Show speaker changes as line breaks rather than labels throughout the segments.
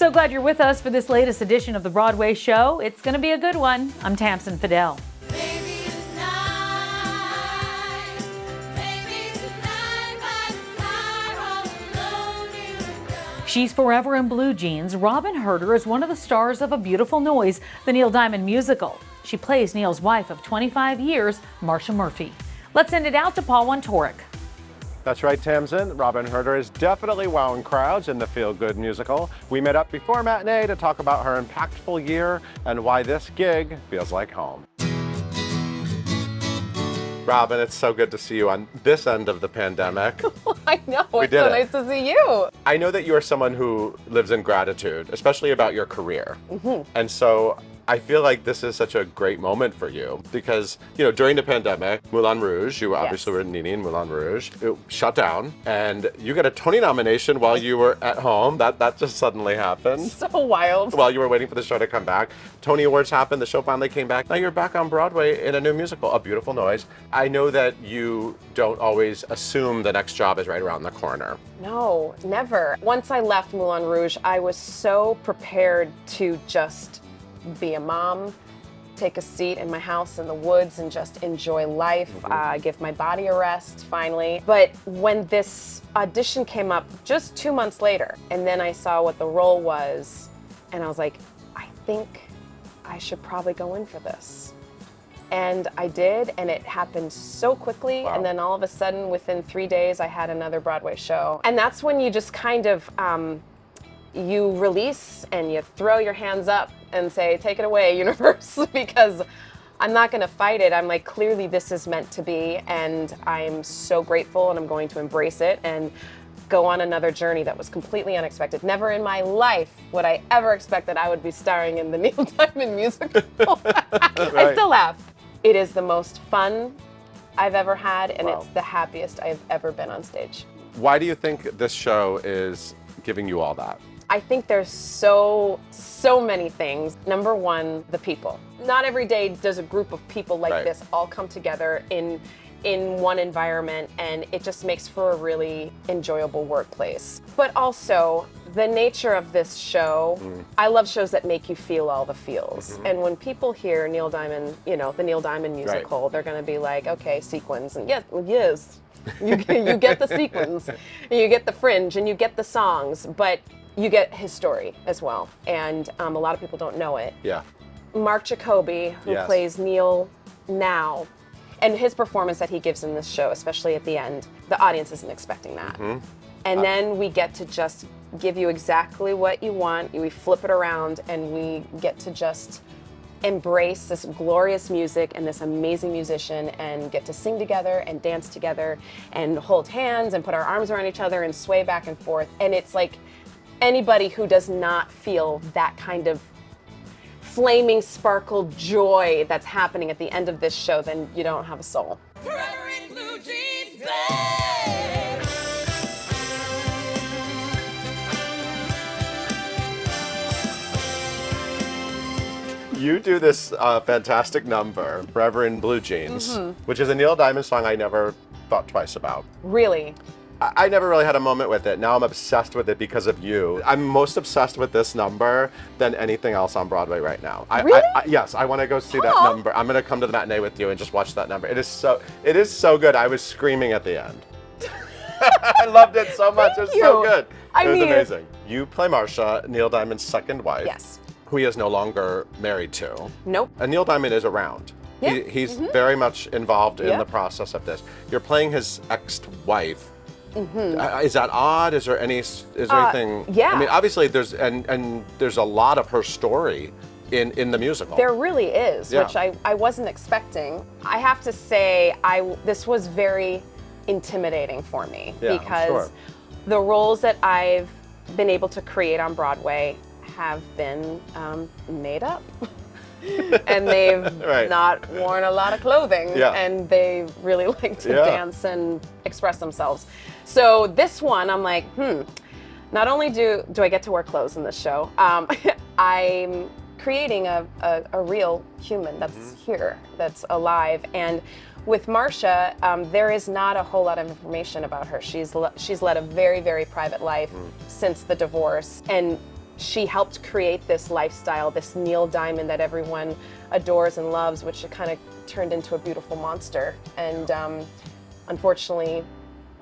So glad you're with us for this latest edition of the Broadway show. It's going to be a good one. I'm Tamsin Fidel. She's forever in blue jeans. Robyn Hurder is one of the stars of A Beautiful Noise, the Neil Diamond musical. She plays Neil's wife of 25 years, Marcia Murphey. Let's send it out to Paul Wontorek.
That's right, Tamsin. Robyn Hurder is definitely wowing crowds in the feel-good musical. We met up before matinee to talk about her impactful year and why this gig feels like home. Robyn, it's so good to see you on this end of the pandemic.
I know, it's so nice to see you.
I know that you are someone who lives in gratitude, especially about your career. And so I feel like this is such a great moment for you because, you know, during the pandemic, Moulin Rouge, you obviously were Nini in Moulin Rouge, it shut down and you got a Tony nomination while you were at home. That just suddenly happened.
So wild.
While you were waiting for the show to come back. Tony Awards happened, the show finally came back. Now you're back on Broadway in a new musical, A Beautiful Noise. I know that you don't always assume the next job is right around the corner.
No, never. Once I left Moulin Rouge, I was so prepared to just be a mom, take a seat in my house in the woods and just enjoy life, give my body a rest finally. But when this audition came up just 2 months later, and then I saw what the role was, and I was like, I think I should probably go in for this. And I did, and it happened so quickly.
Wow.
And then all of a sudden, within 3 days, I had another Broadway show. And that's when you just kind of, you release and you throw your hands up and say, take it away, universe, because I'm not gonna fight it. I'm like, clearly this is meant to be, and I'm so grateful, and I'm going to embrace it and go on another journey that was completely unexpected. Never in my life would I ever expect that I would be starring in the Neil Diamond musical. I still laugh. It is the most fun I've ever had, and it's the happiest I've ever been on stage.
Why do you think this show is giving you all that?
I think there's so many things. Number one, the people. Not every day does a group of people like this all come together in one environment, and it just makes for a really enjoyable workplace. But also, the nature of this show, I love shows that make you feel all the feels. And when people hear Neil Diamond, you know, the Neil Diamond musical, they're gonna be like, okay, sequins, and yes, you get the sequins, and you get the fringe, and you get the songs, but you get his story as well, and a lot of people don't know it.
Yeah.
Mark Jacoby, who plays Neil now, and his performance that he gives in this show, especially at the end, the audience isn't expecting that. And then we get to just give you exactly what you want, we flip it around, and we get to just embrace this glorious music and this amazing musician and get to sing together and dance together and hold hands and put our arms around each other and sway back and forth. And it's like, anybody who does not feel that kind of flaming sparkle joy that's happening at the end of this show, then you don't have a soul.
Forever in blue jeans, babe.
You do this fantastic number, Forever in Blue Jeans, which is a Neil Diamond song I never thought twice about.
Really?
I never really had a moment with it. Now I'm obsessed with it because of you. I'm most obsessed with this number than anything else on Broadway right now.
Really?
Yes, I want to go see that number. I'm going to come to the matinee with you and just watch that number. It is so good. I was screaming at the end. I loved it so much. It was so good. It was amazing. You play Marcia, Neil Diamond's second wife.
Yes.
Who he is no longer married to.
Nope.
And Neil Diamond is around.
Yeah.
He's very much involved in the process of this. You're playing his ex-wife. Is that odd? Is there anything?
Yeah.
I mean, obviously there's there's a lot of her story in the musical.
There really is, which I wasn't expecting. I have to say, this was very intimidating for me because the roles that I've been able to create on Broadway have been made up. And they've not worn a lot of clothing, and they really like to dance and express themselves. So this one, I'm like, not only do I get to wear clothes in this show, I'm creating a real human that's here, that's alive. And with Marcia, there is not a whole lot of information about her. She's led a very, very private life since the divorce, and she helped create this lifestyle, this Neil Diamond that everyone adores and loves, which kind of turned into a beautiful monster. And unfortunately,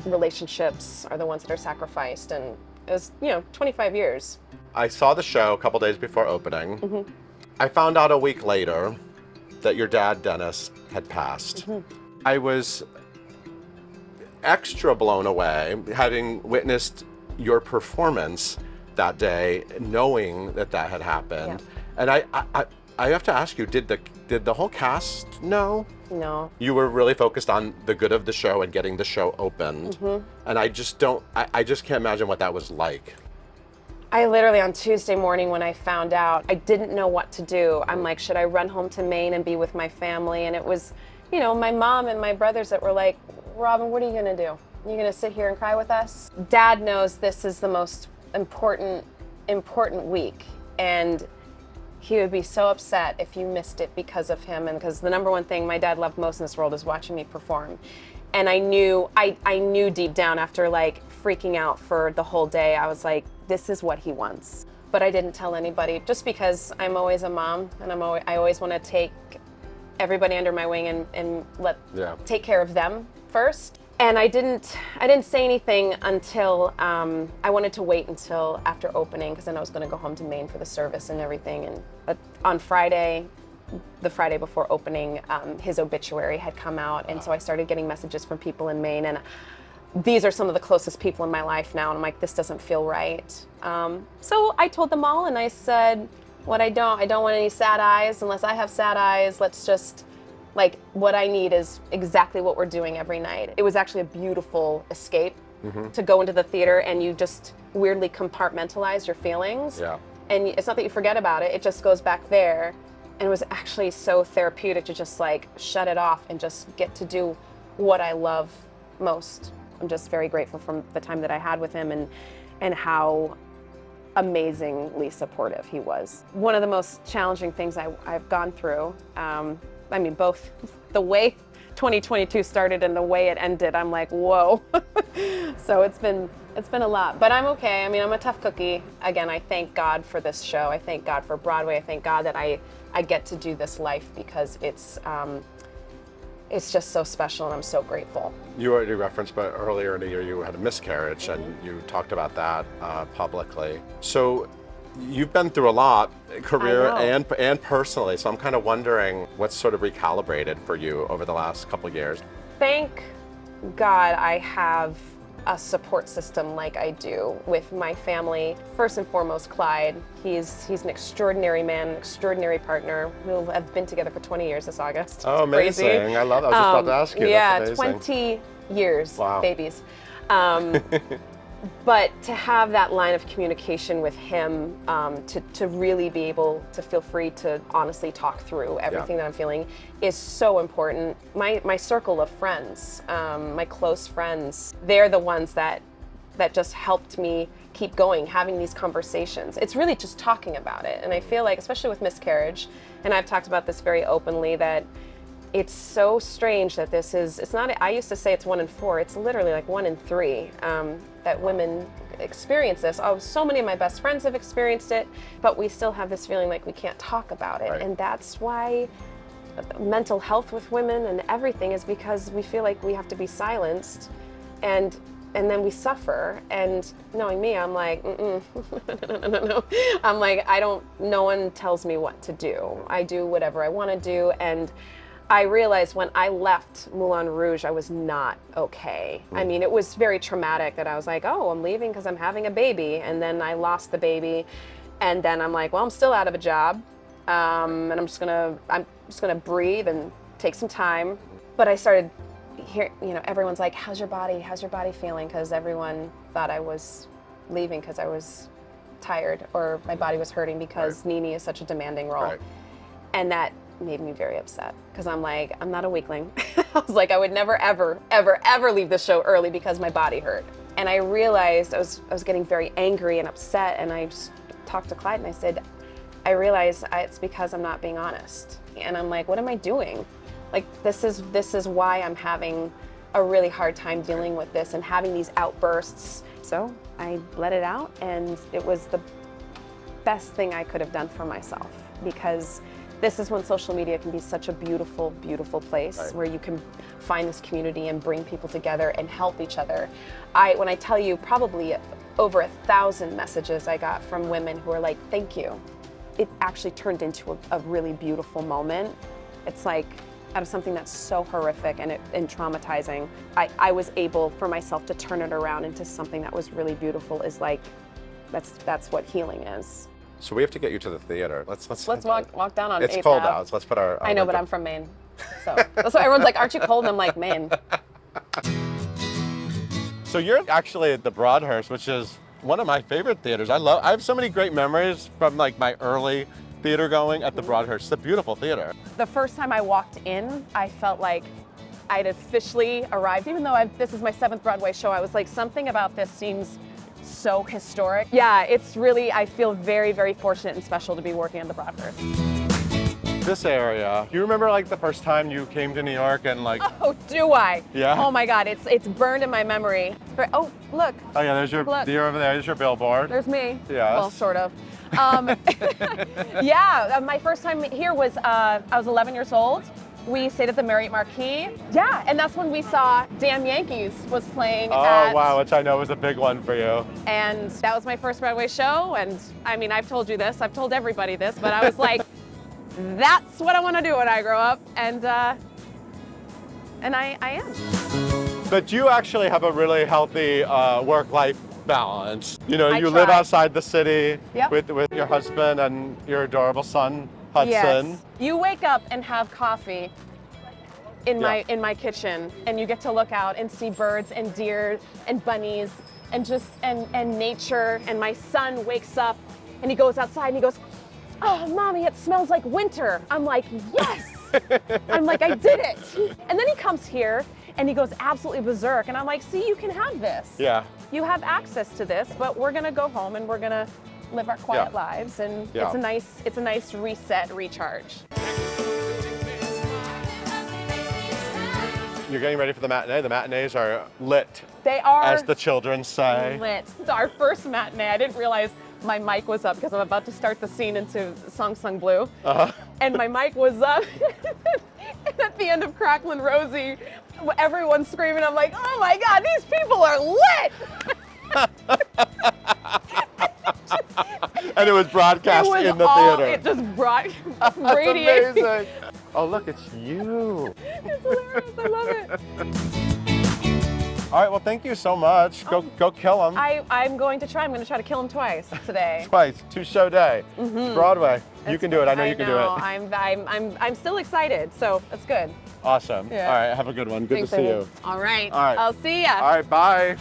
relationships are the ones that are sacrificed. And it was, 25 years.
I saw the show a couple days before opening. I found out a week later that your dad, Dennis, had passed. I was extra blown away having witnessed your performance that day, knowing that had happened. And I have to ask you, did the whole cast know?
No.
You were really focused on the good of the show and getting the show opened. And I just can't imagine what that was like.
I literally, on Tuesday morning when I found out, I didn't know what to do. I'm like, should I run home to Maine and be with my family? And it was, my mom and my brothers that were like, Robyn, what are you gonna do? You gonna sit here and cry with us? Dad knows this is the most important week, and he would be so upset if you missed it because of him, and because the number one thing my dad loved most in this world is watching me perform. And I knew deep down, after like freaking out for the whole day, I was like, this is what he wants. But I didn't tell anybody, just because I'm always a mom, and I always want to take everybody under my wing and take care of them first. And I didn't say anything until I wanted to wait until after opening, because then I was going to go home to Maine for the service and everything. But on Friday, the Friday before opening, his obituary had come out, and so I started getting messages from people in Maine, and these are some of the closest people in my life now, and I'm like, this doesn't feel right. So I told them all, and I said, I don't want any sad eyes. Unless I have sad eyes, let's just, what I need is exactly what we're doing every night. It was actually a beautiful escape to go into the theater, and you just weirdly compartmentalize your feelings.
Yeah.
And it's not that you forget about it, it just goes back there. And it was actually so therapeutic to just shut it off and just get to do what I love most. I'm just very grateful for the time that I had with him and how amazingly supportive he was. One of the most challenging things I've gone through, both the way 2022 started and the way it ended, I'm like, whoa. So it's been a lot, but I'm okay. I'm a tough cookie. Again, I thank God for this show. I thank God for Broadway. I thank God that I get to do this life, because it's just so special, and I'm so grateful.
You already referenced, but earlier in the year you had a miscarriage, and you talked about that publicly. So you've been through a lot, career and personally, so I'm kind of wondering what's sort of recalibrated for you over the last couple of years.
Thank God I have a support system like I do with my family. First and foremost, Clyde. He's an extraordinary man, an extraordinary partner. We'll have been together for 20 years this August.
Oh, amazing. Crazy. I love that. I was just about to ask you.
Yeah,
that's amazing.
20 years,
wow.
Babies. But to have that line of communication with him, to really be able to feel free to honestly talk through everything that I'm feeling is so important. My circle of friends, my close friends, they're the ones that just helped me keep going, having these conversations. It's really just talking about it. And I feel like, especially with miscarriage, and I've talked about this very openly, that it's so strange that it's not, I used to say it's 1 in 4, it's literally like 1 in 3 that women experience this. Oh, so many of my best friends have experienced it, but we still have this feeling like we can't talk about it. Right. And that's why mental health with women and everything is, because we feel like we have to be silenced, and then we suffer. And knowing me, I'm like, no. I'm like, no one tells me what to do. I do whatever I want to do. And I realized when I left Moulin Rouge, I was not okay. It was very traumatic that I was like, oh, I'm leaving because I'm having a baby. And then I lost the baby. And then I'm like, well, I'm still out of a job. And I'm just gonna breathe and take some time. But I started hearing, everyone's like, how's your body feeling? Because everyone thought I was leaving because I was tired, or my body was hurting because Nini is such a demanding role. Right. And that made me very upset, because I'm like, I'm not a weakling. I was like, I would never, ever, ever, ever leave the show early because my body hurt. And I realized I was getting very angry and upset, and I just talked to Clyde and I said, I realize it's because I'm not being honest. And I'm like, what am I doing? Like, this is why I'm having a really hard time dealing with this and having these outbursts. So I let it out, and it was the best thing I could have done for myself, because this is when social media can be such a beautiful, beautiful place where you can find this community and bring people together and help each other. When I tell you, probably over 1,000 messages I got from women who are like, thank you. It actually turned into a really beautiful moment. It's like, out of something that's so horrific and traumatizing, I was able for myself to turn it around into something that was really beautiful. Is like, that's what healing is.
So we have to get you to the theater. Let's
walk down on 8th
It's cold
Ave.
out, so let's put our
I know, but I'm from Maine. So that's why everyone's like, aren't you cold? And I'm like, Maine.
So you're actually at the Broadhurst, which is one of my favorite theaters. I have so many great memories from like my early theater going at the Broadhurst. It's a beautiful theater.
The first time I walked in, I felt like I'd officially arrived. Even though this is my 7th Broadway show, I was like, something about this seems so historic. Yeah, it's really, I feel very, very fortunate and special to be working at the Broadhurst.
This area, do you remember like the first time you came to New York and like...
Oh, do I?
Yeah?
Oh my God, it's burned in my memory. Oh, look.
Oh yeah, there's your deer over there, there's your billboard.
There's me.
Yes.
Well, sort of. Yeah, my first time here was, I was 11 years old. We stayed at the Marriott Marquis. Yeah, and that's when we saw Damn Yankees was playing
Oh wow, which I know was a big one for you.
And that was my first Broadway show, and I mean, I've told you this, I've told everybody this, but I was like, that's what I want to do when I grow up, and I am.
But you actually have a really healthy work-life balance. You know, you
try.
live outside the city
Yep.
with your husband and your adorable son, Hudson.
Yes. You wake up and have coffee in my kitchen, and you get to look out and see birds and deer and bunnies and just and nature. And my son wakes up and he goes outside and he goes, "Oh, Mommy, it smells like winter." I'm like, yes. I'm like, I did it. And then he comes here and he goes absolutely berserk, and I'm like, see, you can have this.
Yeah.
You have access to this, but we're gonna go home and we're gonna live our quiet lives, and it's a nice reset, recharge.
You're getting ready for the matinee. The matinees are lit.
They are,
as the children say.
Lit. Our first matinee, I didn't realize my mic was up because I'm about to start the scene into Song Sung Blue. And my mic was up. And at the end of Cracklin' Rosie, everyone's screaming. I'm like, oh my God, these people are lit!
And it was broadcast in the theater.
It just
That's
radiated.
amazing. Oh, look, it's you.
It's hilarious. I love it.
All right, well, thank you so much. Go kill him.
I'm going to try. I'm going to try to kill him twice today.
Twice, 2-show day. It's Broadway. You can do it. I know you can do it.
I'm still excited, so that's good.
Awesome.
Yeah.
All right, have a good one. Good
Thanks,
to see
Amy.
you.
All right.
All right.
I'll see ya.
All right, bye.